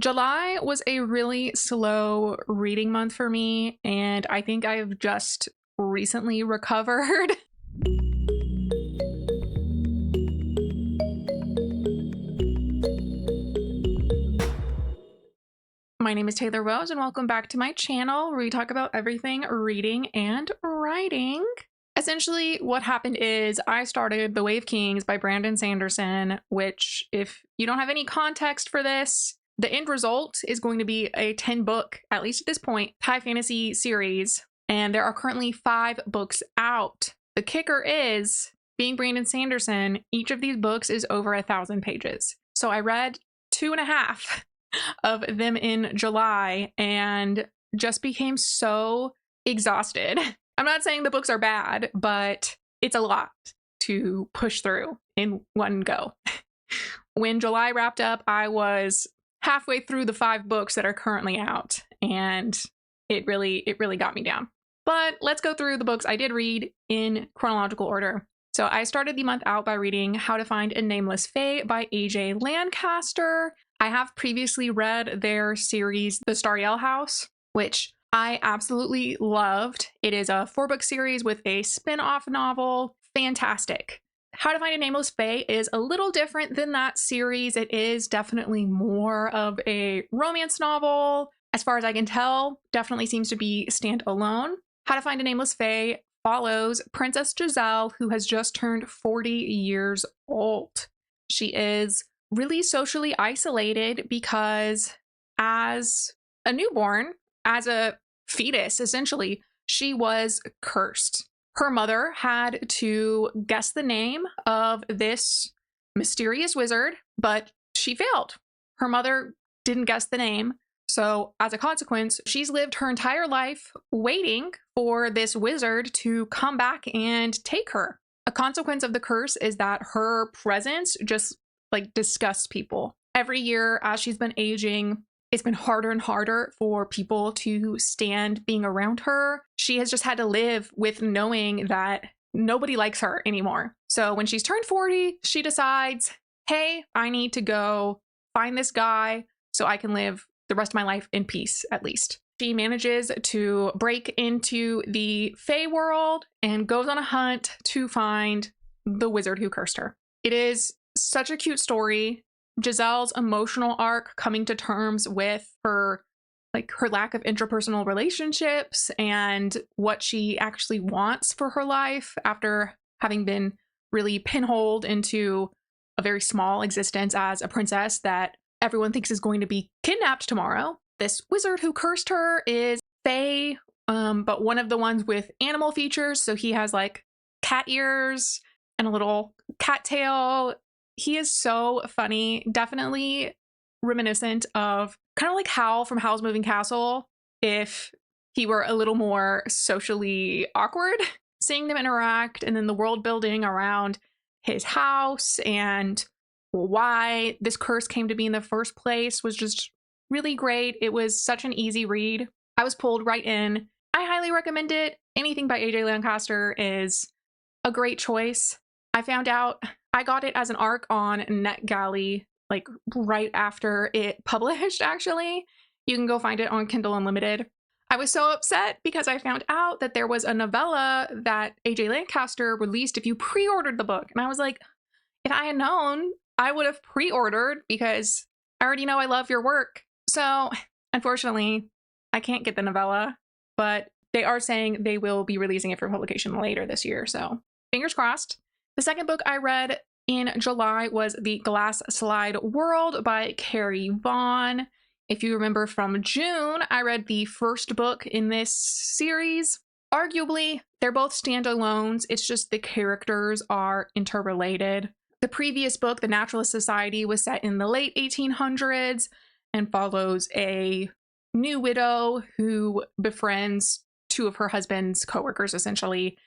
July was a really slow reading month for me, and I think I've just recently recovered. My name is Taylor Rose, and welcome back to my channel where we talk about everything reading and writing. Essentially, what happened is I started The Way of Kings by Brandon Sanderson, which, if you don't have any context for this, the end result is going to be a 10-book, at least at this point, high fantasy series, and there are currently 5 books out. The kicker is, being Brandon Sanderson, each of these books is over 1,000 pages. So I read 2.5 of them in July and just became so exhausted. I'm not saying the books are bad, but it's a lot to push through in one go. When July wrapped up, I was halfway through the 5 books that are currently out, and it really got me down. But let's go through the books I did read in chronological order. So I started the month out by reading How to Find a Nameless Fae by AJ Lancaster. I have previously read their series, The Stariel House, which I absolutely loved. It is a 4-book series with a spin-off novel. Fantastic. How to Find a Nameless Fae is a little different than that series. It is definitely more of a romance novel. As far as I can tell, definitely seems to be standalone. How to Find a Nameless Fae follows Princess Giselle, who has just turned 40 years old. She is really socially isolated because as a newborn, as a fetus, essentially, she was cursed. Her mother had to guess the name of this mysterious wizard, but she failed. Her mother didn't guess the name. So as a consequence, she's lived her entire life waiting for this wizard to come back and take her. A consequence of the curse is that her presence just disgusts people. Every year as she's been aging, it's been harder and harder for people to stand being around her. She has just had to live with knowing that nobody likes her anymore. So when she's turned 40, she decides, hey, I need to go find this guy so I can live the rest of my life in peace, at least. She manages to break into the Fae world and goes on a hunt to find the wizard who cursed her. It is such a cute story. Giselle's emotional arc, coming to terms with her lack of interpersonal relationships and what she actually wants for her life after having been really pinholed into a very small existence as a princess that everyone thinks is going to be kidnapped tomorrow. This wizard who cursed her is Fae, but one of the ones with animal features. So he has cat ears and a little cat tail. He is so funny, definitely reminiscent of kind of like Hal from Howl's Moving Castle, if he were a little more socially awkward. Seeing them interact and then the world building around his house and why this curse came to be in the first place was just really great. It was such an easy read. I was pulled right in. I highly recommend it. Anything by AJ Lancaster is a great choice. I found out I got it as an ARC on NetGalley, right after it published, actually. You can go find it on Kindle Unlimited. I was so upset because I found out that there was a novella that AJ Lancaster released if you pre-ordered the book. And I was like, if I had known, I would have pre-ordered because I already know I love your work. So unfortunately, I can't get the novella, but they are saying they will be releasing it for publication later this year. So fingers crossed. The second book I read in July was The Glass Slide World by Carrie Vaughn. If you remember from June, I read the first book in this series. Arguably, they're both standalones. It's just the characters are interrelated. The previous book, The Naturalist Society, was set in the late 1800s and follows a new widow who befriends 2 of her husband's coworkers, essentially,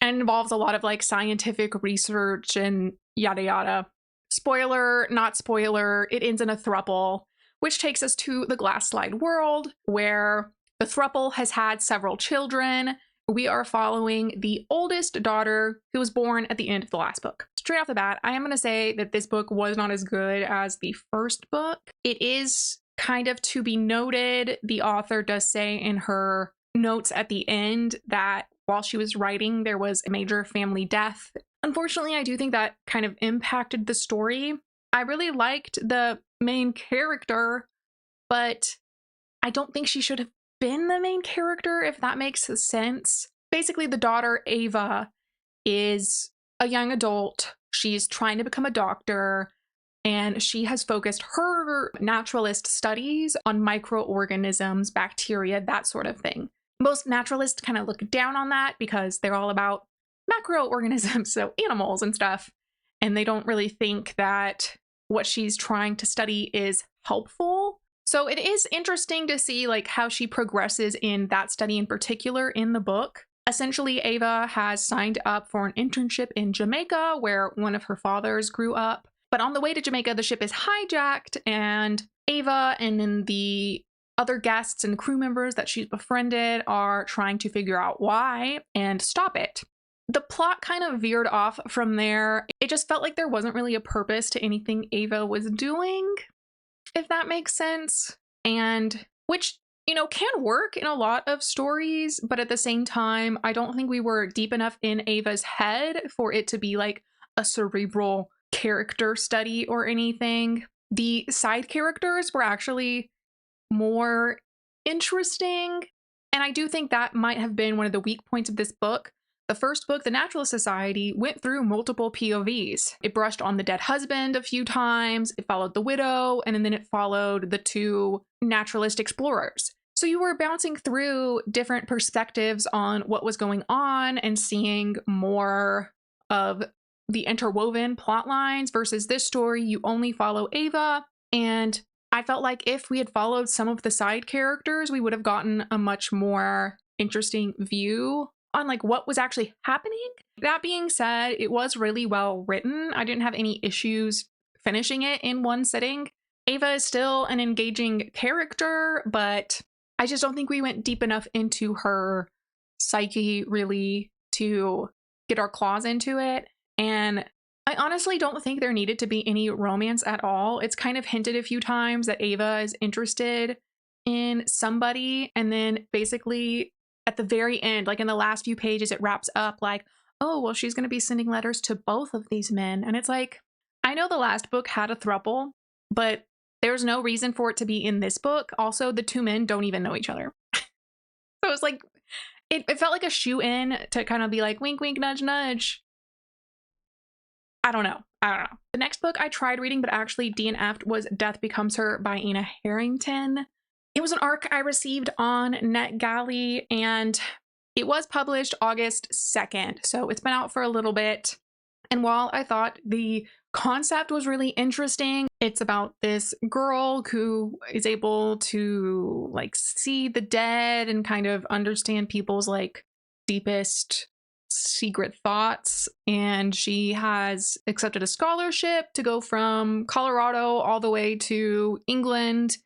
and involves a lot of scientific research and yada yada. Spoiler, not spoiler, it ends in a throuple, which takes us to the Glass Slide world, where the throuple has had several children. We are following the oldest daughter, who was born at the end of the last book. Straight off the bat, I am going to say that this book was not as good as the first book. It is kind of to be noted, the author does say in her notes at the end that while she was writing, there was a major family death. Unfortunately, I do think that kind of impacted the story. I really liked the main character, but I don't think she should have been the main character, if that makes sense. Basically, the daughter, Ava, is a young adult. She's trying to become a doctor, and she has focused her naturalist studies on microorganisms, bacteria, that sort of thing. Most naturalists kind of look down on that because they're all about macroorganisms, so animals and stuff, and they don't really think that what she's trying to study is helpful. So it is interesting to see like how she progresses in that study in particular in the book. Essentially, Ava has signed up for an internship in Jamaica where one of her fathers grew up. But on the way to Jamaica, the ship is hijacked, and Ava and then the other guests and crew members that she's befriended are trying to figure out why and stop it. The plot kind of veered off from there. It just felt like there wasn't really a purpose to anything Ava was doing, if that makes sense. And which, you know, can work in a lot of stories, but at the same time, I don't think we were deep enough in Ava's head for it to be like a cerebral character study or anything. The side characters were actually more interesting, and I do think that might have been one of the weak points of this book. The first book, The Naturalist Society, went through multiple POVs. It brushed on the dead husband a few times, it followed the widow, and then it followed the two naturalist explorers. So you were bouncing through different perspectives on what was going on and seeing more of the interwoven plot lines versus this story, you only follow Ava. And I felt like if we had followed some of the side characters, we would have gotten a much more interesting view on like what was actually happening. That being said, it was really well written. I didn't have any issues finishing it in one sitting. Ava is still an engaging character, but I just don't think we went deep enough into her psyche really to get our claws into it. And I honestly don't think there needed to be any romance at all. It's kind of hinted a few times that Ava is interested in somebody, and then basically at the very end, like in the last few pages, it wraps up like, oh, well, she's going to be sending letters to both of these men. And it's like, I know the last book had a throuple, but there's no reason for it to be in this book. Also, the two men don't even know each other. So it's like, it felt like a shoe-in to kind of be like, wink, wink, nudge, nudge. I don't know. The next book I tried reading, but actually DNF'd, was Death Becomes Her by Ina Harrington. It was an ARC I received on NetGalley, and it was published August 2nd, so it's been out for a little bit. And while I thought the concept was really interesting, it's about this girl who is able to like see the dead and kind of understand people's like deepest secret thoughts, and she has accepted a scholarship to go from Colorado all the way to England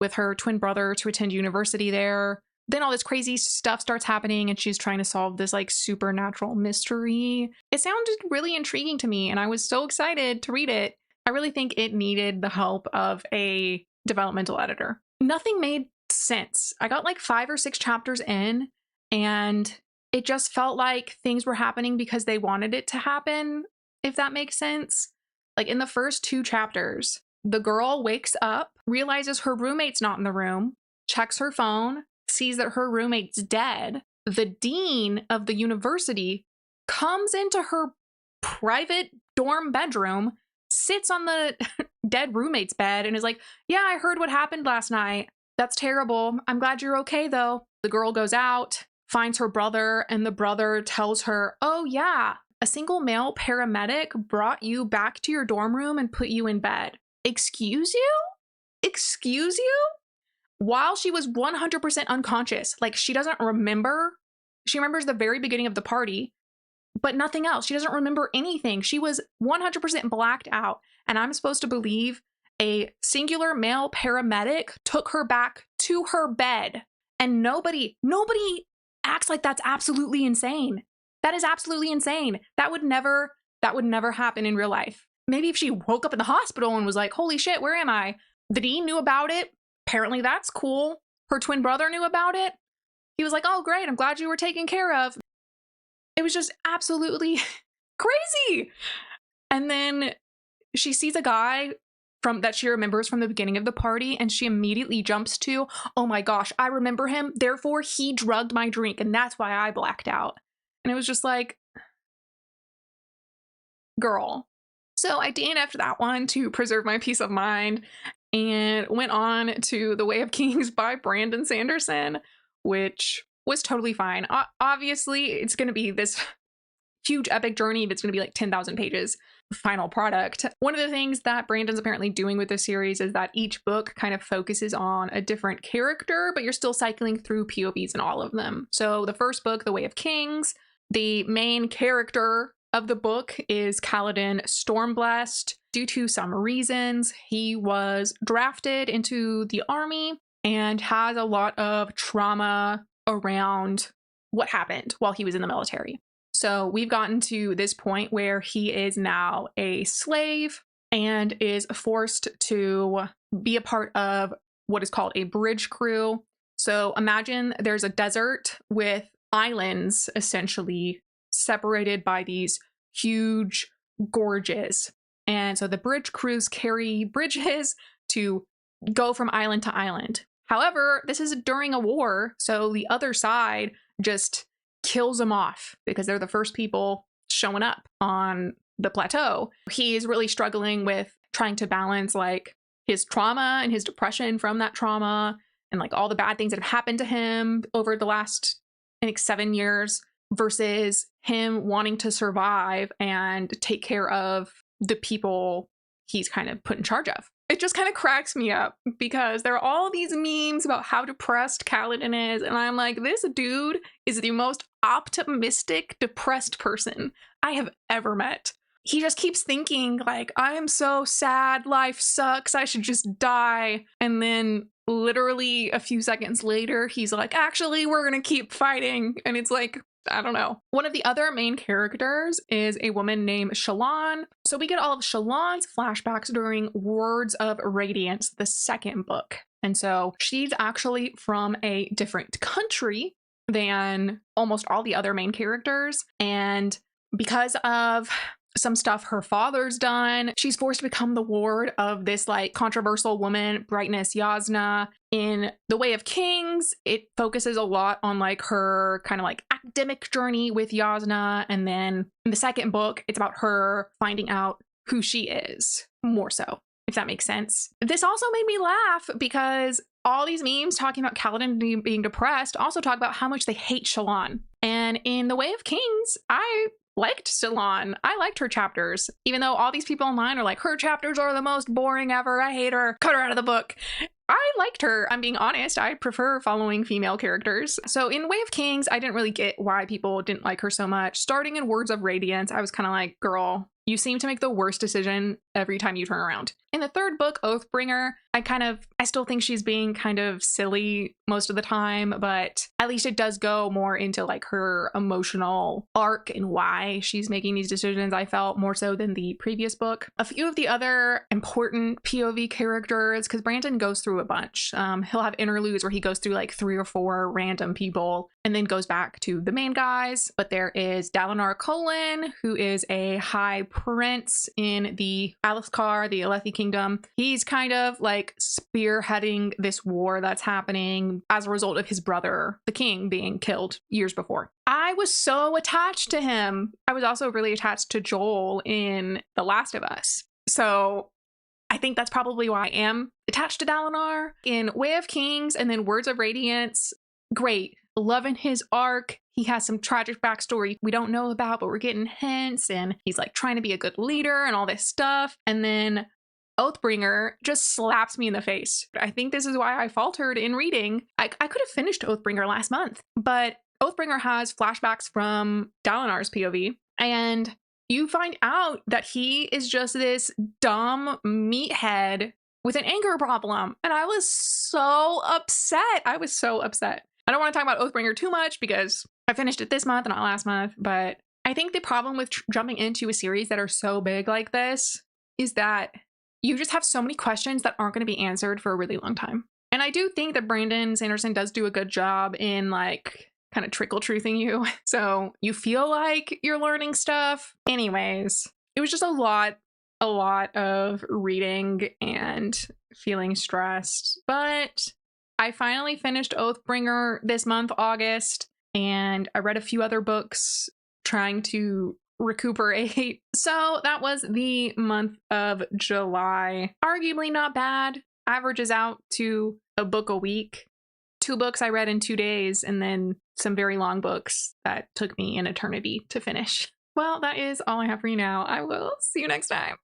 with her twin brother to attend university there. Then all this crazy stuff starts happening and she's trying to solve this like supernatural mystery. It sounded really intriguing to me and I was so excited to read it. I really think it needed the help of a developmental editor. Nothing made sense. I got like 5 or 6 chapters in and it just felt like things were happening because they wanted it to happen, if that makes sense. Like in the first 2 chapters, the girl wakes up, realizes her roommate's not in the room, checks her phone, sees that her roommate's dead. The dean of the university comes into her private dorm bedroom, sits on the dead roommate's bed, and is like, yeah, I heard what happened last night. That's terrible. I'm glad you're okay, though. The girl goes out, finds her brother, and the brother tells her, oh, yeah, a single male paramedic brought you back to your dorm room and put you in bed. Excuse you? Excuse you? While she was 100% unconscious, like she doesn't remember. She remembers the very beginning of the party, but nothing else. She doesn't remember anything. She was 100% blacked out. And I'm supposed to believe a singular male paramedic took her back to her bed. And nobody acts like that's absolutely insane. That is absolutely insane. That would never happen in real life. Maybe if she woke up in the hospital and was like, holy shit, where am I? The dean knew about it. Apparently that's cool. Her twin brother knew about it. He was like, oh, great, I'm glad you were taken care of. It was just absolutely crazy. And then she sees a guy that she remembers from the beginning of the party, and she immediately jumps to, oh my gosh, I remember him, therefore he drugged my drink, and that's why I blacked out. And it was just like, girl. So I DNF'd that one to preserve my peace of mind and went on to The Way of Kings by Brandon Sanderson, which was totally fine. Obviously, it's going to be this huge epic journey, but it's going to be like 10,000 pages final product. One of the things that Brandon's apparently doing with this series is that each book kind of focuses on a different character, but you're still cycling through POVs in all of them. So the first book, The Way of Kings, the main character of the book is Kaladin Stormblessed. Due to some reasons, he was drafted into the army and has a lot of trauma around what happened while he was in the military. So we've gotten to this point where he is now a slave and is forced to be a part of what is called a bridge crew. So imagine there's a desert with islands essentially separated by these huge gorges. And so the bridge crews carry bridges to go from island to island. However, this is during a war, so the other side just kills him off because they're the first people showing up on the plateau. He is really struggling with trying to balance like his trauma and his depression from that trauma and like all the bad things that have happened to him over the last, I think, 7 years versus him wanting to survive and take care of the people he's kind of put in charge of. It just kind of cracks me up because there are all these memes about how depressed Kaladin is, and I'm like, this dude is the most optimistic, depressed person I have ever met. He just keeps thinking like, I am so sad, life sucks, I should just die. And then literally a few seconds later, he's like, actually, we're gonna keep fighting. And it's like, I don't know. One of the other main characters is a woman named Shallan. So we get all of Shallan's flashbacks during Words of Radiance, the second book. And so she's actually from a different country than almost all the other main characters. And because of some stuff her father's done, she's forced to become the ward of this like controversial woman, Brightness Yasna. In The Way of Kings, it focuses a lot on like her kind of like academic journey with Yasna, and then in the second book, it's about her finding out who she is, more so, if that makes sense. This also made me laugh because all these memes talking about Kaladin being depressed also talk about how much they hate Shallan. And in The Way of Kings, I liked Shallan. I liked her chapters, even though all these people online are like, her chapters are the most boring ever, I hate her, cut her out of the book. I liked her. I'm being honest. I prefer following female characters. So in Way of Kings, I didn't really get why people didn't like her so much. Starting in Words of Radiance, I was kind of like, girl, you seem to make the worst decision every time you turn around. In the third book, Oathbringer, I still think she's being kind of silly most of the time, but at least it does go more into like her emotional arc and why she's making these decisions, I felt, more so than the previous book. A few of the other important POV characters, because Brandon goes through a bunch. He'll have interludes where he goes through like 3 or 4 random people and then goes back to the main guys. But there is Dalinar Kholin, who is a high prince in the Alethkar, the Alethi kingdom. He's kind of like spearheading this war that's happening as a result of his brother, the king, being killed years before. I was so attached to him. I was also really attached to Joel in The Last of Us. So I think that's probably why I am attached to Dalinar. In Way of Kings and then Words of Radiance, great. Loving his arc. He has some tragic backstory we don't know about, but we're getting hints, and he's like trying to be a good leader and all this stuff. And then Oathbringer just slaps me in the face. I think this is why I faltered in reading. I could have finished Oathbringer last month, but Oathbringer has flashbacks from Dalinar's POV, and you find out that he is just this dumb meathead with an anger problem. And I was so upset. I was so upset. I don't want to talk about Oathbringer too much because I finished it this month and not last month, but I think the problem with jumping into a series that are so big like this is that you just have so many questions that aren't going to be answered for a really long time. And I do think that Brandon Sanderson does do a good job in like kind of trickle truthing you. So you feel like you're learning stuff. Anyways, it was just a lot of reading and feeling stressed. But I finally finished Oathbringer this month, August, and I read a few other books trying to recuperate. So that was the month of July. Arguably not bad. Averages out to a book a week. 2 books I read in 2 days, and then some very long books that took me an eternity to finish. Well, that is all I have for you now. I will see you next time.